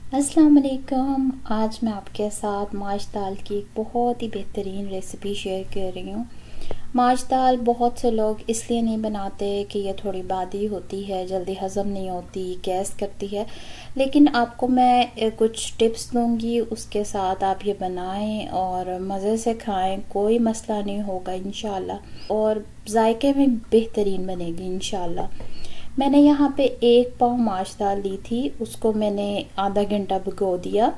अस्सलाम वालेकुम। आज मैं आपके साथ माश दाल की एक बहुत ही बेहतरीन रेसिपी शेयर कर रही हूँ। माश दाल बहुत से लोग इसलिए नहीं बनाते कि ये थोड़ी बादी होती है, जल्दी हज़म नहीं होती, गैस करती है। लेकिन आपको मैं कुछ टिप्स दूंगी, उसके साथ आप ये बनाएं और मज़े से खाएं, कोई मसला नहीं होगा इंशाल्लाह। और जायके में बेहतरीन बनेगी इंशाल्लाह। मैंने यहाँ पे 1 पाव माश दाल ली थी, उसको मैंने आधा घंटा भिगो दिया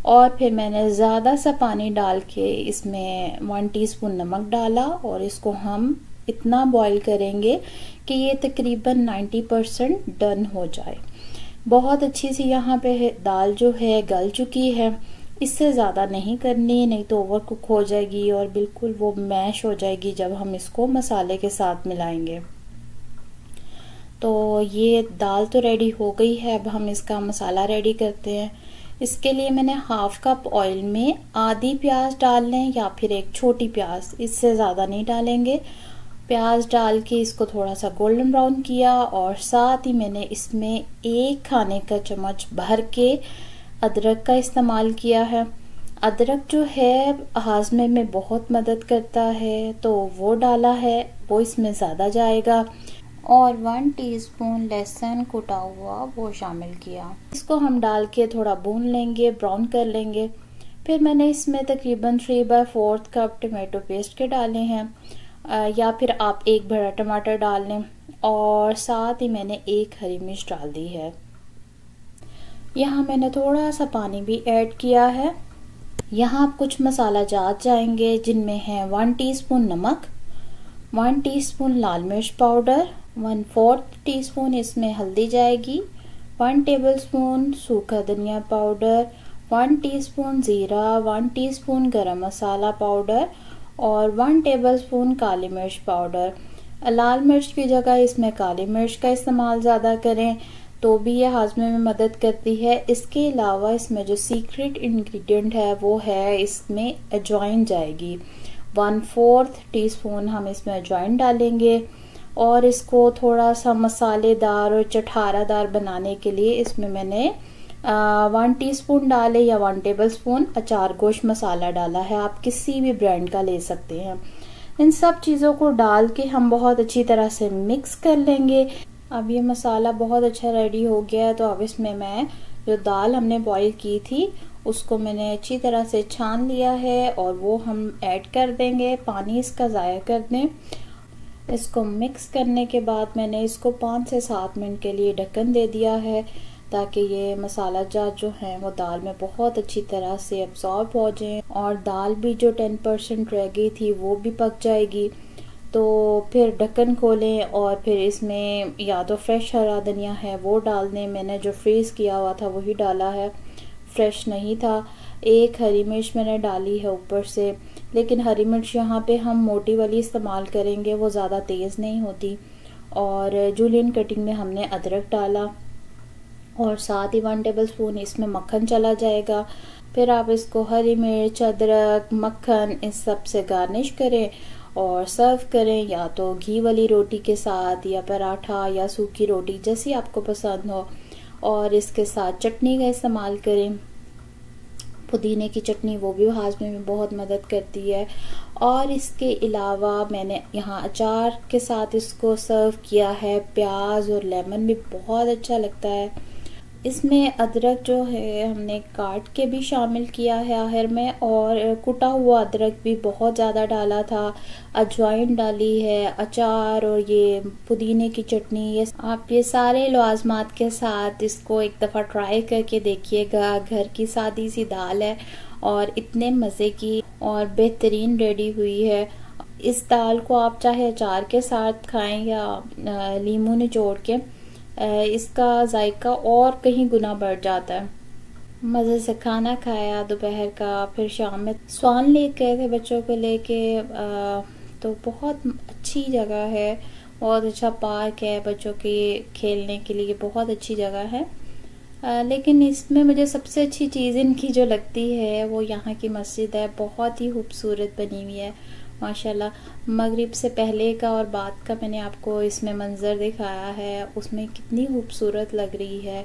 और फिर मैंने ज़्यादा सा पानी डाल के इसमें 1 टीस्पून नमक डाला और इसको हम इतना बॉईल करेंगे कि ये तकरीबन 90% डन हो जाए। बहुत अच्छी सी यहाँ पे दाल जो है गल चुकी है। इससे ज़्यादा नहीं करनी, नहीं तो ओवर कुक हो जाएगी और बिल्कुल वो मैश हो जाएगी जब हम इसको मसाले के साथ मिलाएंगे। तो ये दाल तो रेडी हो गई है, अब हम इसका मसाला रेडी करते हैं। इसके लिए मैंने हाफ कप ऑयल में आधी प्याज डाल लें या फिर एक छोटी प्याज, इससे ज़्यादा नहीं डालेंगे। प्याज डाल के इसको थोड़ा सा गोल्डन ब्राउन किया और साथ ही मैंने इसमें 1 खाने का चम्मच भर के अदरक का इस्तेमाल किया है। अदरक जो है हाजमे में बहुत मदद करता है, तो वो डाला है, वो इसमें ज़्यादा जाएगा। और 1 टीस्पून लहसुन कुटा हुआ वो शामिल किया। इसको हम डाल के थोड़ा भून लेंगे, ब्राउन कर लेंगे। फिर मैंने इसमें तकरीबन 3/4 कप टमाटो पेस्ट के डाले हैं, या फिर आप 1 बड़ा टमाटर डाल लें। और साथ ही मैंने 1 हरी मिर्च डाल दी है। यहाँ मैंने थोड़ा सा पानी भी ऐड किया है। यहाँ आप कुछ मसाला जात जाएंगे जिनमें है 1 टीस्पून नमक, 1 टीस्पून लाल मिर्च पाउडर, 1/4 टीस्पून इसमें हल्दी जाएगी, 1 टेबलस्पून सूखा धनिया पाउडर, 1 टीस्पून ज़ीरा, 1 टीस्पून गरम मसाला पाउडर और 1 टेबलस्पून काली मिर्च पाउडर। लाल मिर्च की जगह इसमें काली मिर्च का इस्तेमाल ज़्यादा करें तो भी ये हाजमे में मदद करती है। इसके अलावा इसमें जो सीक्रेट इंग्रेडिएंट है वो है, इसमें अजवाइन जाएगी। 1/4 टीस्पून हम इसमें अजवाइन डालेंगे और इसको थोड़ा सा मसालेदार और चटखारादार बनाने के लिए इसमें मैंने 1 टीस्पून डाले या 1 टेबलस्पून अचार गोश्त मसाला डाला है। आप किसी भी ब्रांड का ले सकते हैं। इन सब चीज़ों को डाल के हम बहुत अच्छी तरह से मिक्स कर लेंगे। अब ये मसाला बहुत अच्छा रेडी हो गया है, तो अब इसमें मैं जो दाल हमने बॉईल की थी उसको मैंने अच्छी तरह से छान लिया है और वो हम ऐड कर देंगे। पानी इसका ज़ाया कर दें। इसको मिक्स करने के बाद मैंने इसको 5 से 7 मिनट के लिए ढक्कन दे दिया है ताकि ये मसाला जात जो है वो दाल में बहुत अच्छी तरह से अब्सॉर्ब हो जाए और दाल भी जो 10% रह गई थी वो भी पक जाएगी। तो फिर ढक्कन खोलें और फिर इसमें या तो फ्रेश हरा धनिया है वो डाल दें। मैंने जो फ्रीज़ किया हुआ था वही डाला है, फ्रेश नहीं था। 1 हरी मिर्च मैंने डाली है ऊपर से, लेकिन हरी मिर्च यहाँ पे हम मोटी वाली इस्तेमाल करेंगे, वो ज़्यादा तेज़ नहीं होती। और जूलियन कटिंग में हमने अदरक डाला और साथ ही 1 टेबलस्पून इसमें मक्खन चला जाएगा। फिर आप इसको हरी मिर्च, अदरक, मक्खन इस सब से गार्निश करें और सर्व करें, या तो घी वाली रोटी के साथ या पराठा या सूखी रोटी जैसी आपको पसंद हो। और इसके साथ चटनी का इस्तेमाल करें, पुदीने की चटनी, वो भी हाजमे में बहुत मदद करती है। और इसके अलावा मैंने यहाँ अचार के साथ इसको सर्व किया है। प्याज और लेमन भी बहुत अच्छा लगता है। इसमें अदरक जो है हमने काट के भी शामिल किया है आखिर में, और कुटा हुआ अदरक भी बहुत ज़्यादा डाला था। अजवाइन डाली है, अचार और ये पुदीने की चटनी। ये आप ये सारे लवाजमात के साथ इसको एक दफ़ा ट्राई करके देखिएगा। घर की सादी सी दाल है और इतने मज़े की और बेहतरीन रेडी हुई है। इस दाल को आप चाहे अचार के साथ खाएं या नींबू निचोड़ के, इसका जायका और कहीं गुना बढ़ जाता है। मज़े से खाना खाया दोपहर का, फिर शाम में स्वान ले गए थे बच्चों को लेके। तो बहुत अच्छी जगह है, बहुत अच्छा पार्क है बच्चों के खेलने के लिए, बहुत अच्छी जगह है। लेकिन इसमें मुझे सबसे अच्छी चीज़ इनकी जो लगती है वो यहाँ की मस्जिद है। बहुत ही खूबसूरत बनी हुई है माशाल्लाह मगरिब से पहले का और बाद का मैंने आपको इसमें मंज़र दिखाया है, उसमें कितनी खूबसूरत लग रही है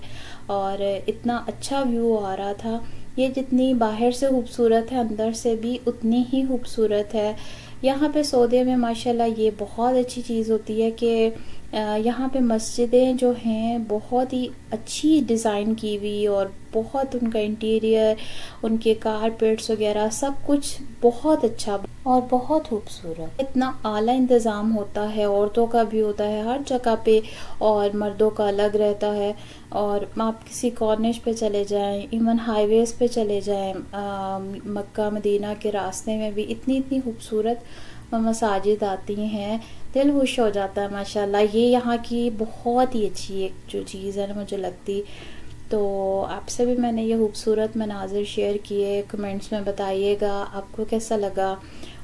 और इतना अच्छा व्यू आ रहा था। ये जितनी बाहर से खूबसूरत है अंदर से भी उतनी ही खूबसूरत है। यहाँ पे सऊदी में माशाल्लाह ये बहुत अच्छी चीज़ होती है कि यहाँ पे मस्जिदें जो हैं बहुत ही अच्छी डिज़ाइन की हुई और बहुत उनका इंटीरियर, उनके कारपेट्स वगैरह सब कुछ बहुत अच्छा और बहुत खूबसूरत। इतना आला इंतज़ाम होता है, औरतों का भी होता है हर जगह पे और मर्दों का अलग रहता है। और आप किसी कॉर्निश पे चले जाएं, इवन हाईवेज़ पे चले जाएं, मक्का मदीना के रास्ते में भी इतनी इतनी खूबसूरत मसाजिद आती हैं, दिल खुश हो जाता है माशाल्लाह। ये यहाँ की बहुत ही अच्छी एक जो चीज़ है ना मुझे लगती। तो आपसे भी मैंने ये खूबसूरत मनाज़िर शेयर किए, कमेंट्स में बताइएगा आपको कैसा लगा।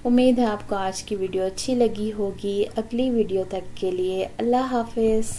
उम्मीद है आपको आज की वीडियो अच्छी लगी होगी। अगली वीडियो तक के लिए अल्लाह हाफिज़।